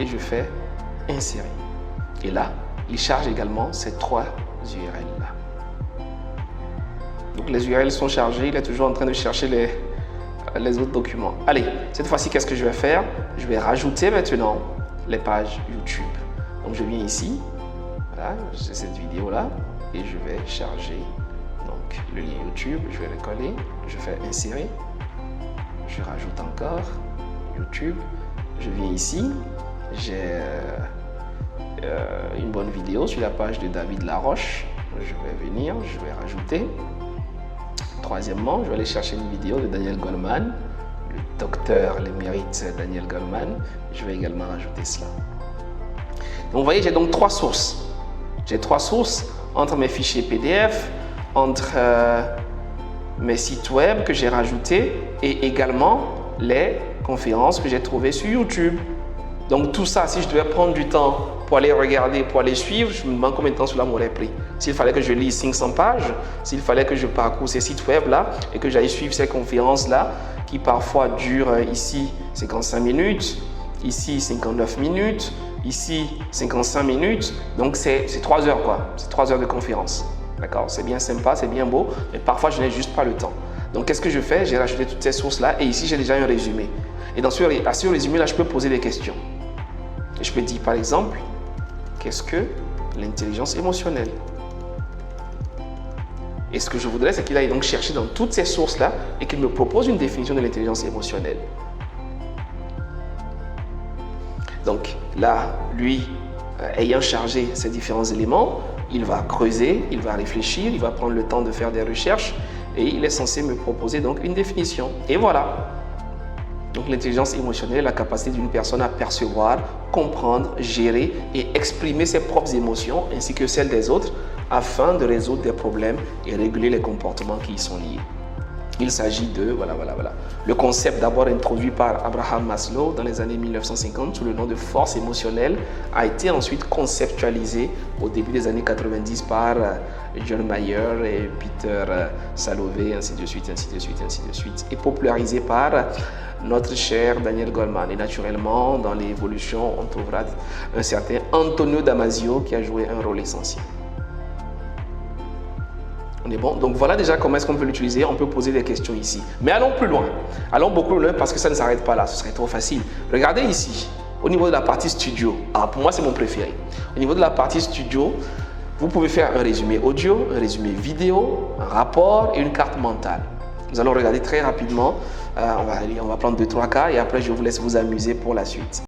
et je fais insérer. Et là, il charge également ces 3 URL là. Donc les URL sont chargées, il est toujours en train de chercher les autres documents. Allez, cette fois-ci, qu'est-ce que je vais faire? Je vais rajouter maintenant les pages YouTube. Donc je viens ici, voilà, j'ai cette vidéo là et je vais charger donc le lien YouTube, je vais le coller, je fais insérer, je rajoute encore YouTube, je viens ici, j'ai une bonne vidéo sur la page de David Laroche, je vais venir, je vais rajouter. Troisièmement, je vais aller chercher une vidéo de Daniel Goleman, le docteur l'émérite Daniel Goleman, je vais également rajouter cela. Donc vous voyez, j'ai donc 3 sources. J'ai 3 sources entre mes fichiers PDF, entre mes sites web que j'ai rajoutés et également les conférences que j'ai trouvées sur YouTube. Donc tout ça, si je devais prendre du temps pour aller regarder, pour aller suivre, je me demande combien de temps cela m'aurait pris. S'il fallait que je lise 500 pages, s'il fallait que je parcours ces sites web là et que j'aille suivre ces conférences là qui parfois durent ici 55 minutes, ici 59 minutes, ici 55 minutes, donc c'est 3 heures quoi, c'est 3 heures de conférence. D'accord, c'est bien sympa, c'est bien beau, mais parfois je n'ai juste pas le temps. Donc qu'est-ce que je fais? J'ai rajouté toutes ces sources là et ici j'ai déjà un résumé. Et dans ce résumé là, je peux poser des questions. Et je peux dire par exemple, qu'est-ce que l'intelligence émotionnelle? Et ce que je voudrais, c'est qu'il aille donc chercher dans toutes ces sources là et qu'il me propose une définition de l'intelligence émotionnelle. Donc là, lui, ayant chargé ces différents éléments, il va creuser, il va réfléchir, il va prendre le temps de faire des recherches et il est censé me proposer donc une définition. Et voilà. Donc l'intelligence émotionnelle est la capacité d'une personne à percevoir, comprendre, gérer et exprimer ses propres émotions ainsi que celles des autres afin de résoudre des problèmes et réguler les comportements qui y sont liés. Il s'agit de, voilà. Le concept d'abord introduit par Abraham Maslow dans les années 1950 sous le nom de force émotionnelle a été ensuite conceptualisé au début des années 90 par John Mayer et Peter Salovey, ainsi de suite, et popularisé par notre cher Daniel Goleman. Et naturellement, dans l'évolution, on trouvera un certain Antonio Damasio qui a joué un rôle essentiel. On est bon? Donc voilà déjà comment est-ce qu'on peut l'utiliser. On peut poser des questions ici. Mais allons plus loin. Allons beaucoup plus loin parce que ça ne s'arrête pas là. Ce serait trop facile. Regardez ici, au niveau de la partie studio. Ah, pour moi, c'est mon préféré. Au niveau de la partie studio, vous pouvez faire un résumé audio, un résumé vidéo, un rapport et une carte mentale. Nous allons regarder très rapidement. On va prendre 2-3 cas et après, je vous laisse vous amuser pour la suite.